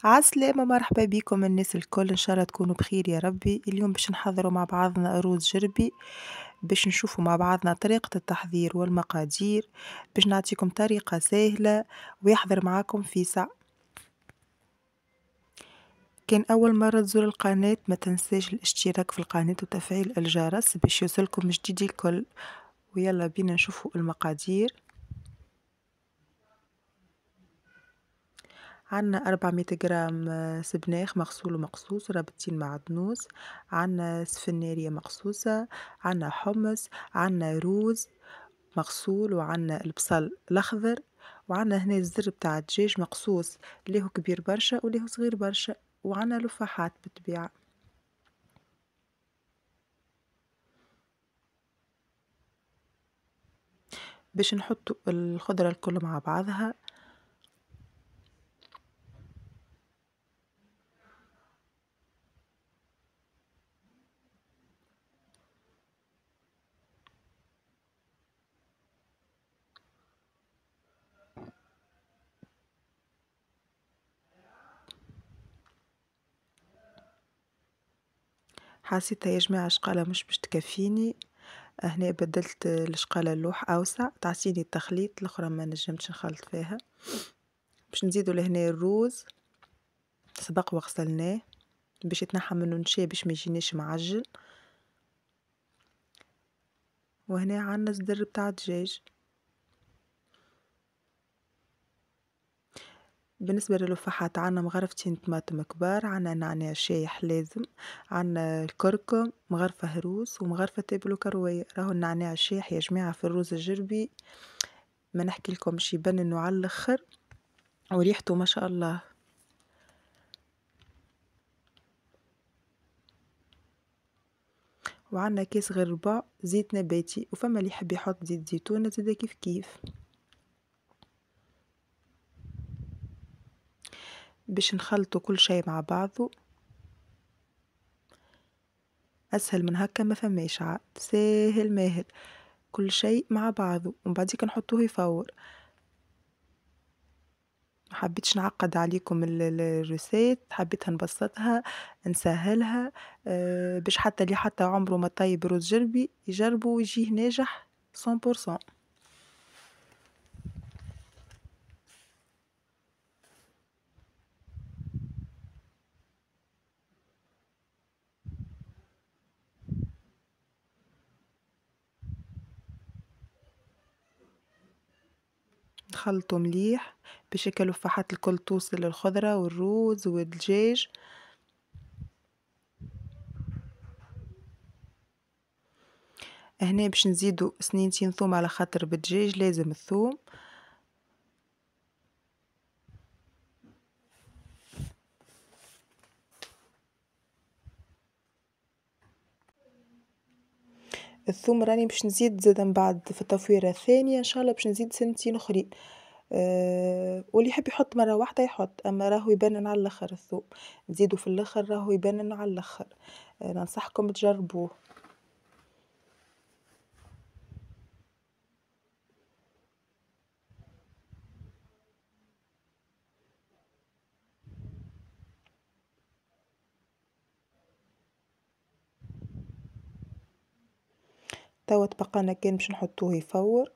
عالسلامة، مرحبا بكم الناس الكل، إن شاء الله تكونوا بخير يا ربي. اليوم باش نحضروا مع بعضنا أرز جربي، باش نشوفوا مع بعضنا طريقة التحضير والمقادير، باش نعطيكم طريقة سهلة ويحضر معاكم في ساعة. كان أول مرة تزور القناة ما تنساش الاشتراك في القناة وتفعيل الجرس باش يوصلكم جديد الكل. ويلا بينا نشوفوا المقادير. عنا 400 جرام سبناخ مغسول ومقصوص رابطين معدنوس، عنا سفنارية مقصوصة، عنا حمص، عنا روز مغسول، وعنا البصل الأخضر، وعنا هنا الزر بتاع الدجاج مقصوص، ليه كبير برشا وليه صغير برشا، وعنا لفاحات بالطبيعة. باش نحطوا الخضرة الكل مع بعضها. حسيت يا جماعة شقالة مش باش تكفيني، هنا بدلت الشقالة اللوح أوسع تعطيني التخليط، الأخرى ما نجمتش نخلط فيها. باش نزيدو لهنا الروز سبق وغسلناه باش يتنحى منو نشا باش ما يجيناش معجن، وهنا عندنا الزر بتاع الدجاج. بالنسبة للفاحات عندنا مغرفتين طماطم كبار، عندنا نعناع شايح لازم، عندنا الكركم، مغرفة هروس ومغرفة تابل وكروية. راهو النعناع الشايح يا جماعة في الرز الجربي ما نحكي لكمش، يبننوا على الاخر وريحته ما شاء الله. وعندنا كيس غير ربع زيت نباتي، وفما اللي يحب يحط زيت زيتون زيدا كيف كيف. باش نخلطوا كل شيء مع بعضه، اسهل من هكا ما فماش، عاد ساهل ماهل، كل شيء مع بعضه ومن بعديك نحطوه يفور. ما حبيتش نعقد عليكم الريسيت، حبيتها نبسطها نسهلها. باش حتى اللي حتى عمره ما طيب رز جربي يجربه ويجيه ناجح 100%. نخلطه مليح باش هكا اللفاحات الكل توصل للخضرة والروز والدجاج. هنا باش نزيدو سنينتين ثوم على خاطر بالدجاج لازم الثوم. الثوم راني باش نزيد زادا من بعد في التفويرة الثانية ان شاء الله باش نزيد سنتين اخرين. واللي يحب يحط مرة واحدة يحط، اما راهو يبنن على الاخر الثوم، نزيدو في الاخر راهو يبنن على الاخر. ننصحكم تجربوه. توا تبقانا كان باش نحطوه يفور.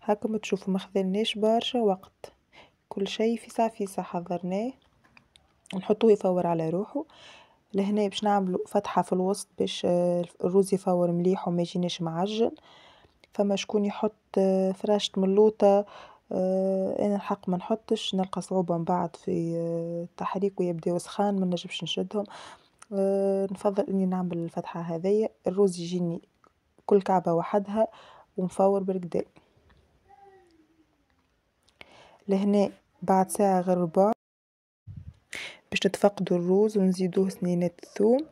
هاكم تشوفوا ما خذلناش برشا وقت، كل شيء في ساعة حضرناه، نحطوه يفور على روحه. لهنا باش نعملو فتحة في الوسط باش الرز يفور مليح وما يجيناش معجن. فما شكون يحط فراشة ملوطة، انا الحق ما نحطش، نلقى صعوبة من بعد في التحريك ويبدا سخان ما نجمش نشدهم. نفضل اني نعمل الفتحة هذيا، الرز يجيني كل كعبة وحدها ومفور بالكدا. لهنا بعد ساعة غير ربع باش نتفقدوا الروز ونزيدوه سنينات الثوم،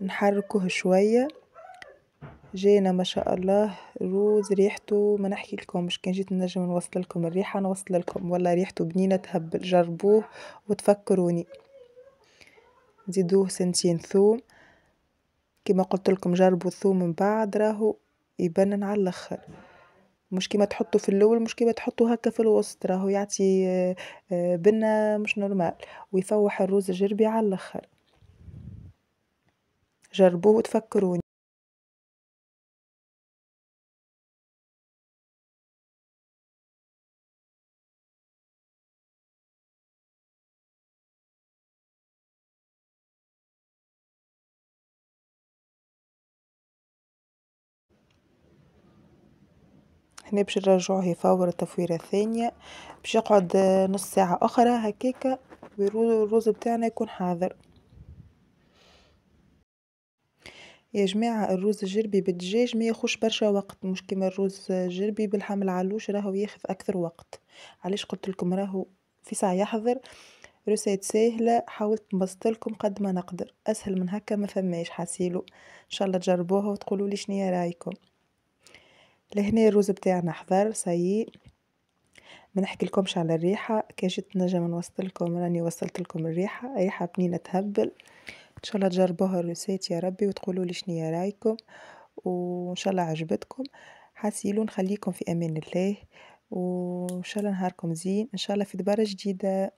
نحركوه شوية. جينا ما شاء الله روز ريحته ما نحكي لكمش، كان جيت نجم نوصل لكم الريحة نوصل لكم، والله ريحته بنينة تهبل، جربوه وتفكروني. نزيدوه سنتين ثوم كما قلت لكم، جربوا الثوم من بعد راهو يبنن على الاخر. مش كيما تحطو في الأول، مش كيما تحطو هكا في الوسط، راهو يعطي بنة مش نورمال، ويفوح الروز الجربي على اللخر. جربوه وتفكروني. هنا باش نرجعوه يفور التفويرة الثانية، باش يقعد نص ساعة أخرى هكاكا، والروز بتاعنا يكون حاضر. يا جماعة الروز الجربي بالدجاج ما ياخوش برشا وقت، مش كيما الروز الجربي بالحمل علوش راهو ياخذ أكثر وقت. علاش قلت لكم راهو في ساعة يحضر. روسيت سهلة، حاولت نبسطلكم قد ما نقدر، أسهل من هكا ما فماش حاسيلو. إن شاء الله تجربوها وتقولوا لي شنيا رايكم. لهنا الروز بتاعنا حضر سيء. ما نحكي لكمش على الريحة، كي جيت نجم نوصلكم راني وصلت لكم الريحة، ريحة بنينة تهبل. ان شاء الله تجربوها الروسيت يا ربي وتقولوا لي شنيا رايكم، وان شاء الله عجبتكم. حاسيلو نخليكم في امان الله، وان شاء الله نهاركم زين، ان شاء الله في دبارة جديدة.